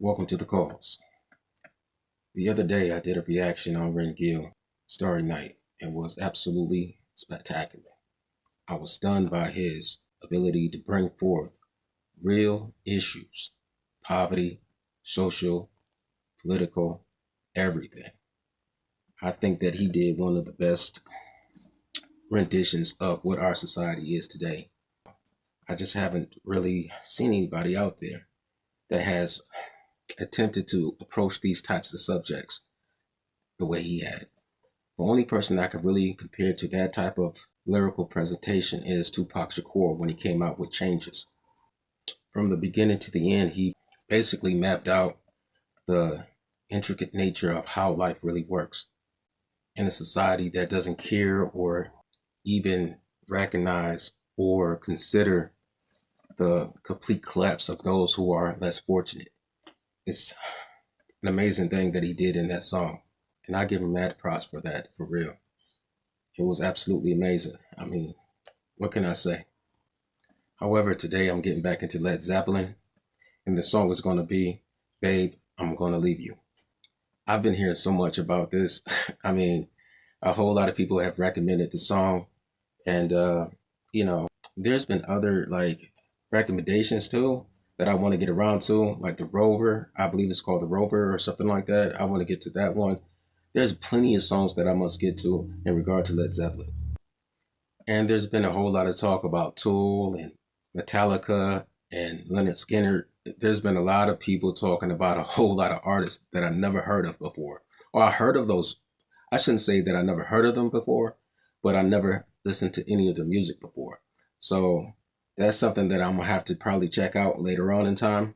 Welcome to the calls. The other day I did a reaction on Ren Gill, Starry Night, and was absolutely spectacular. I was stunned by his ability to bring forth real issues, poverty, social, political, everything. I think that he did one of the best renditions of what our society is today. I just haven't really seen anybody out there that has attempted to approach these types of subjects the way he had. The only person I could really compare to that type of lyrical presentation is Tupac Shakur when he came out with Changes. From the beginning to the end, he basically mapped out the intricate nature of how life really works in a society that doesn't care or even recognize or consider the complete collapse of those who are less fortunate. It's an amazing thing that he did in that song. And I give him mad props for that, for real. It was absolutely amazing. I mean, what can I say? However, today I'm getting back into Led Zeppelin, and the song is going to be, Babe, I'm Gonna Leave You. I've been hearing so much about this. I mean, a whole lot of people have recommended the song, and, there's been other, recommendations too that I want to get around to, like the Rover. I believe it's called the Rover or something like that. I want to get to that one. There's plenty of songs that I must get to in regard to Led Zeppelin. And there's been a whole lot of talk about Tool and Metallica and Leonard Skinner. There's been a lot of people talking about a whole lot of artists that I never heard of before. Or I heard of those. I shouldn't say that I never heard of them before, but I never listened to any of their music before. So that's something that I'm going to have to probably check out later on in time,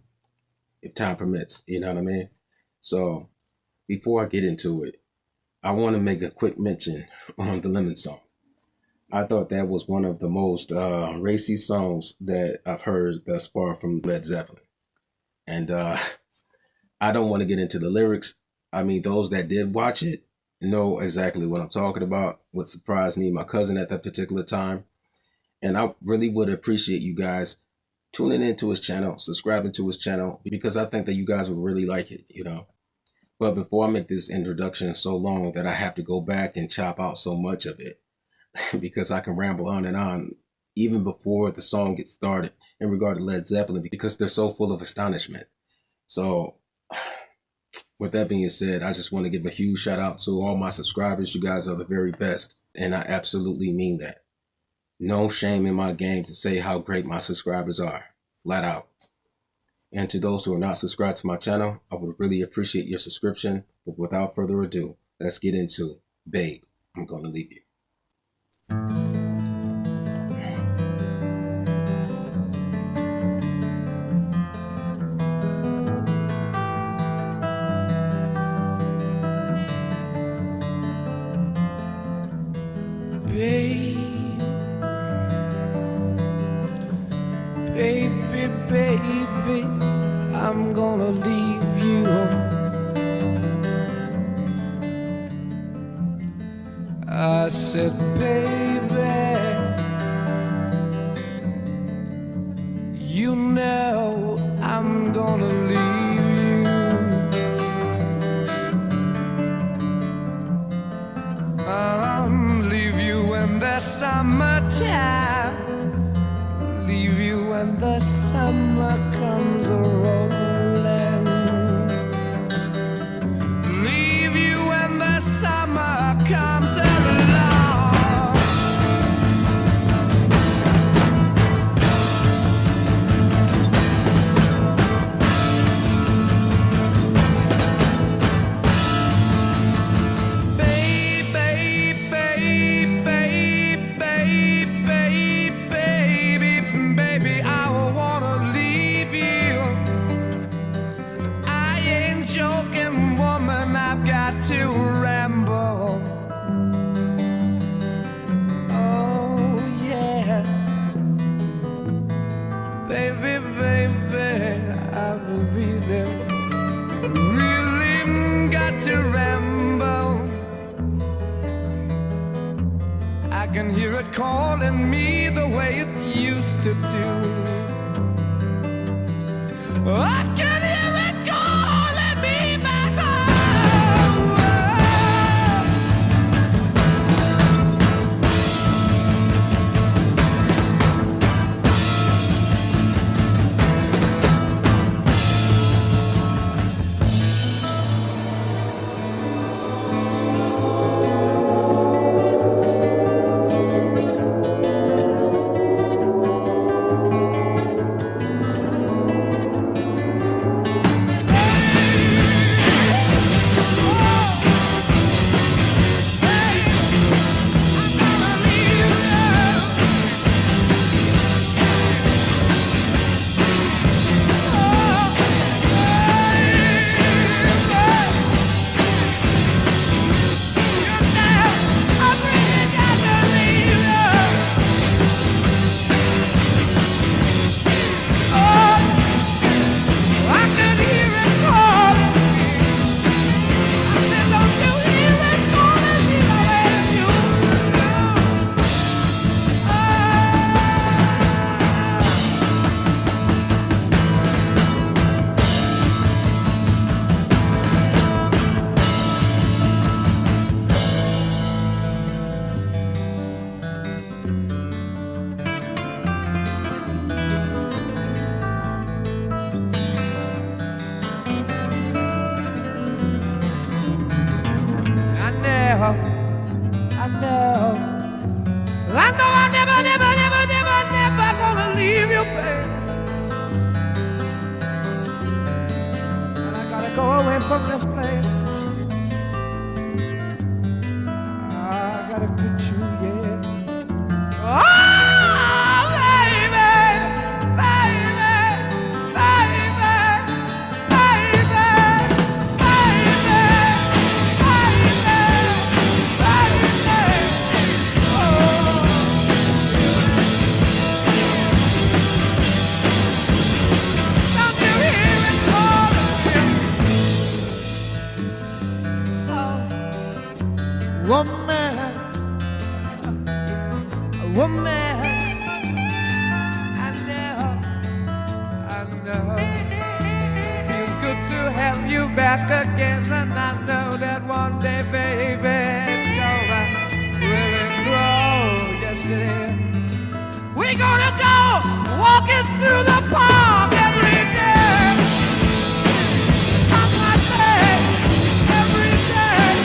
if time permits, you know what I mean? So before I get into it, I want to make a quick mention on the Lemon song. I thought that was one of the most racy songs that I've heard thus far from Led Zeppelin. And I don't want to get into the lyrics. I mean, those that did watch it know exactly what I'm talking about. What surprised me, my cousin at that particular time. And I really would appreciate you guys tuning into his channel, subscribing to his channel, because I think that you guys would really like it, But before I make this introduction so long that I have to go back and chop out so much of it, because I can ramble on and on, even before the song gets started in regard to Led Zeppelin, because they're so full of astonishment. So with that being said, I just want to give a huge shout out to all my subscribers. You guys are the very best. And I absolutely mean that. No shame in my game to say how great my subscribers are, flat out. And to those who are not subscribed to my channel, I would really appreciate your subscription. But without further ado, let's get into Babe, I'm Gonna Leave You. Baby, baby, I'm gonna leave you. I said, baby, you know I'm gonna leave you. Leave you in the summertime. Leave you when the summer comes a-rolling. Leave you when the summer comes along. Baby, baby, baby, baby, baby, baby, I wanna leave you. I ain't joking, woman, I've got to ramble. Oh, yeah. Baby, baby, I've really got to ramble. I can hear it calling me the way it used to do. I can hear it calling. go away from this place. I gotta quit you, yeah. Oh, baby, baby, baby, baby, don't you hear it calling? Woman, woman, I know, feels good to have you back again, and I know that one day, baby, it's gonna really grow. Yes, it is. We're gonna go walking through the park every day. I say every day.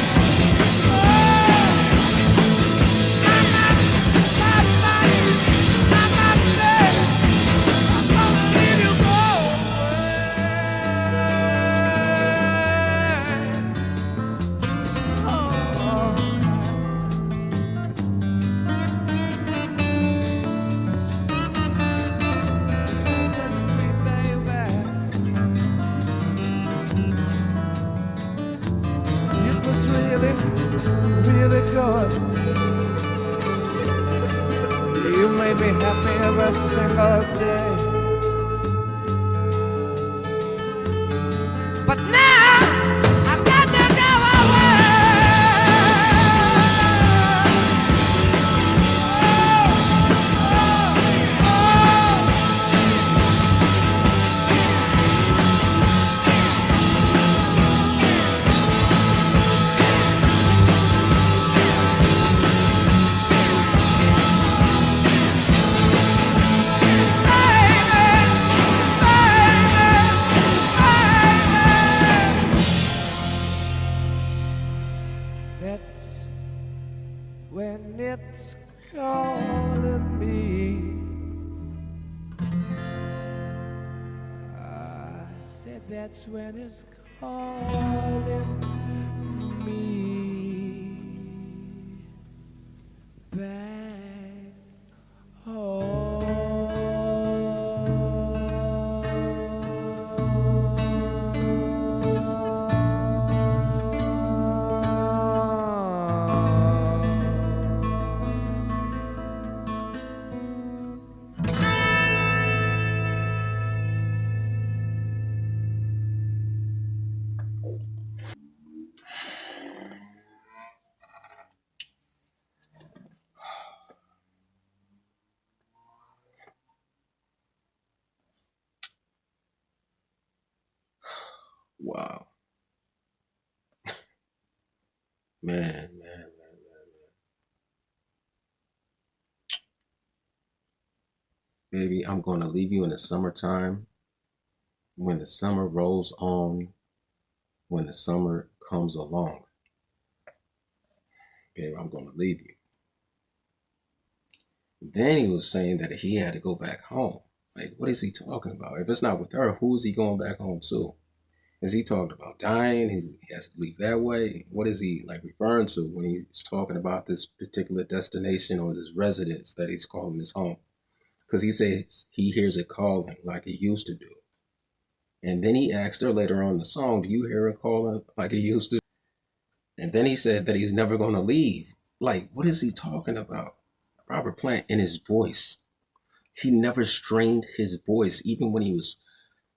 Oh, really, really good. You made me happy every single day. But now I've got to go away. That's when it's calling me. I said that's when it's calling me back home. Wow. Man. Baby, I'm going to leave you in the summertime. When the summer rolls on, when the summer comes along, baby, I'm going to leave you. Then he was saying that he had to go back home. Like, what is he talking about? If it's not with her, who is he going back home to? Is he talking about dying? He has to leave that way? What is he like referring to when he's talking about this particular destination or this residence that he's calling his home? Because he says he hears it calling like he used to do. And then he asked her later on in the song, do you hear it calling like he used to? And then he said that he's never going to leave. Like, what is he talking about? Robert Plant in his voice. He never strained his voice, even when he was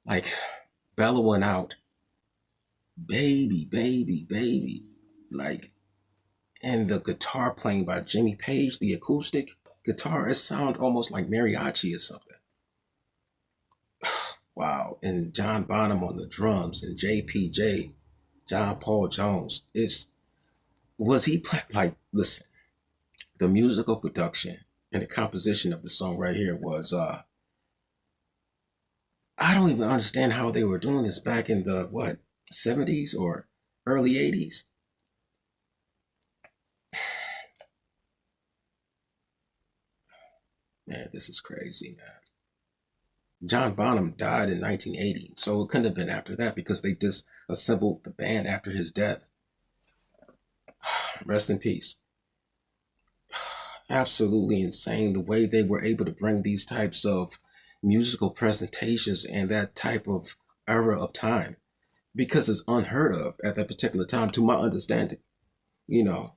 like bellowing out, baby, baby, baby. Like, and the guitar playing by Jimmy Page, the acoustic guitar, it sounded almost like mariachi or something. Wow. And John Bonham on the drums and JPJ, John Paul Jones. Was he like, listen, the musical production and the composition of the song right here was I don't even understand how they were doing this back in the what 70s or early 80s. Man, this is crazy, man. John Bonham died in 1980, so it couldn't have been after that because they disassembled the band after his death. Rest in peace. Absolutely insane the way they were able to bring these types of musical presentations and that type of era of time because it's unheard of at that particular time, to my understanding. You know,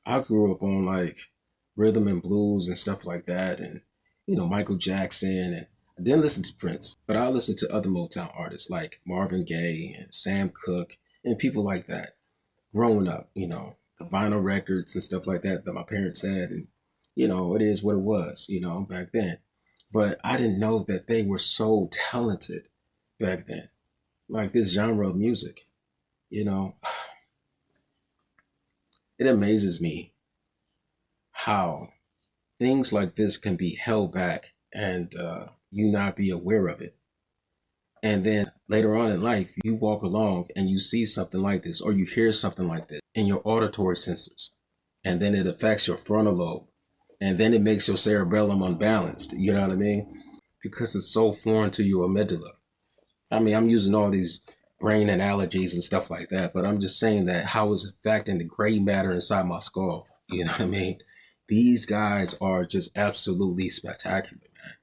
I grew up on like rhythm and blues and stuff like that, and Michael Jackson, and I didn't listen to Prince, but I listened to other Motown artists like Marvin Gaye and Sam Cooke and people like that. Growing up, the vinyl records and stuff like that my parents had, and it is what it was, back then. But I didn't know that they were so talented back then, like this genre of music. You know, it amazes me how things like this can be held back and you not be aware of it. And then later on in life, you walk along and you see something like this, or you hear something like this in your auditory sensors. And then it affects your frontal lobe. And then it makes your cerebellum unbalanced. You know what I mean? Because it's so foreign to your amygdala. I mean, I'm using all these brain analogies and stuff like that, but I'm just saying that how it's affecting the gray matter inside my skull. You know what I mean? These guys are just absolutely spectacular, man.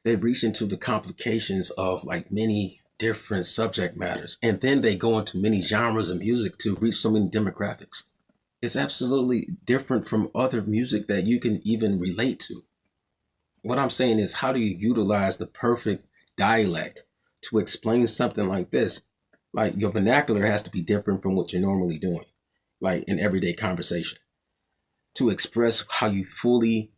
They reach into the complications of like many different subject matters, and then they go into many genres of music to reach so many demographics. It's absolutely different from other music that you can even relate to. What I'm saying is, how do you utilize the perfect dialect to explain something like this? Like your vernacular has to be different from what you're normally doing, like in everyday conversation, to express how you fully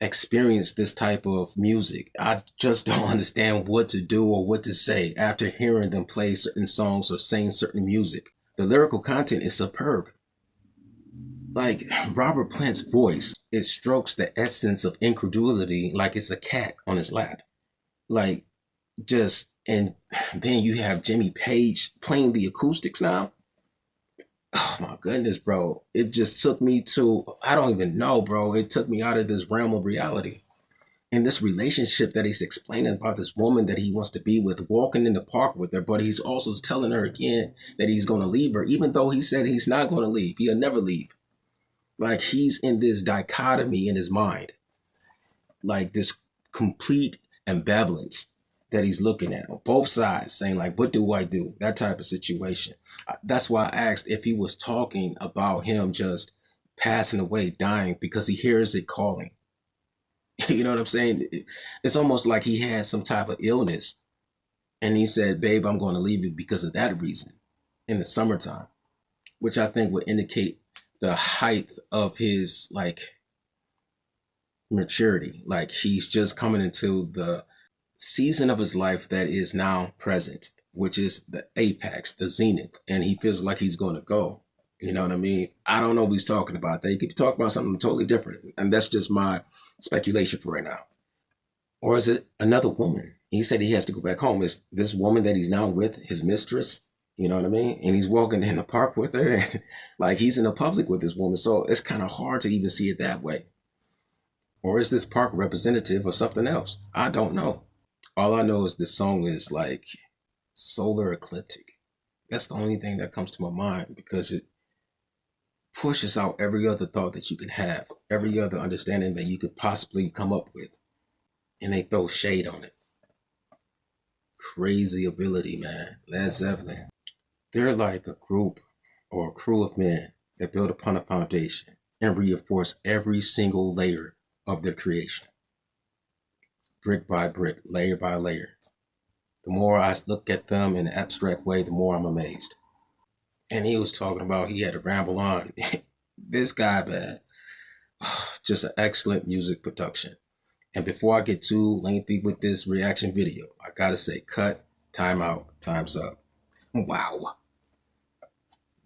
experience this type of music. I just don't understand what to do or what to say after hearing them play certain songs or sing certain music. The lyrical content is superb. Like Robert Plant's voice, it strokes the essence of incredulity like it's a cat on his lap. Like and then you have Jimmy Page playing the acoustics now. Oh my goodness, bro. It just took me to, I don't even know, bro. It took me out of this realm of reality. And this relationship that he's explaining about this woman that he wants to be with, walking in the park with her, but he's also telling her again that he's going to leave her, even though he said he's not going to leave. He'll never leave. Like he's in this dichotomy in his mind, like this complete ambivalence that he's looking at on both sides, saying like, what do I do? That type of situation. That's why I asked if he was talking about him just passing away, dying, because he hears it calling. You know what I'm saying? It's almost like he had some type of illness and he said, babe, I'm going to leave you because of that reason in the summertime, which I think would indicate the height of his like maturity. Like he's just coming into the season of his life that is now present, which is the apex, the zenith, and he feels like he's going to go. You know what I mean? I don't know what he's talking about. They could talk about something totally different, and that's just my speculation for right now. Or is it another woman? He said he has to go back home. Is this woman that he's now with his mistress? You know what I mean? And he's walking in the park with her, and like he's in the public with this woman. So it's kind of hard to even see it that way. Or is this park representative of something else? I don't know. All I know is this song is like solar ecliptic. That's the only thing that comes to my mind because it pushes out every other thought that you can have, every other understanding that you could possibly come up with. And they throw shade on it. Crazy ability, man. Led Zeppelin. They're like a group or a crew of men that build upon a foundation and reinforce every single layer of their creation, brick by brick, layer by layer. The more I look at them in an abstract way, the more I'm amazed. And he was talking about he had to ramble on. This guy, man, just an excellent music production. And before I get too lengthy with this reaction video, I gotta say, cut, time out, time's up. Wow.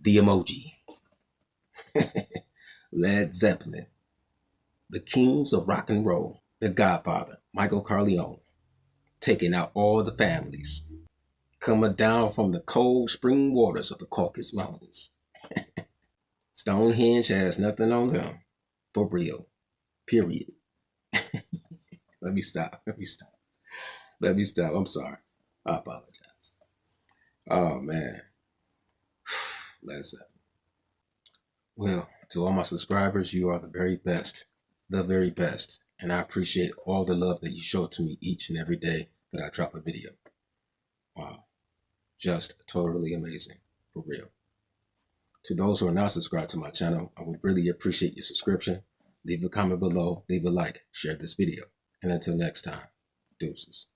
The emoji. Led Zeppelin. The kings of rock and roll. The Godfather, Michael Corleone. Taking out all the families. Coming down from the cold spring waters of the Caucasus Mountains. Stonehenge has nothing on them. For real. Period. Let me stop. Let me stop. Let me stop. I'm sorry. I apologize. Oh man. Led Zeppelin. Well, to all my subscribers, you are the very best. The very best. And I appreciate all the love that you show to me each and every day that I drop a video. Wow. Just totally amazing. For real. To those who are not subscribed to my channel, I would really appreciate your subscription. Leave a comment below, leave a like, share this video. And until next time, deuces.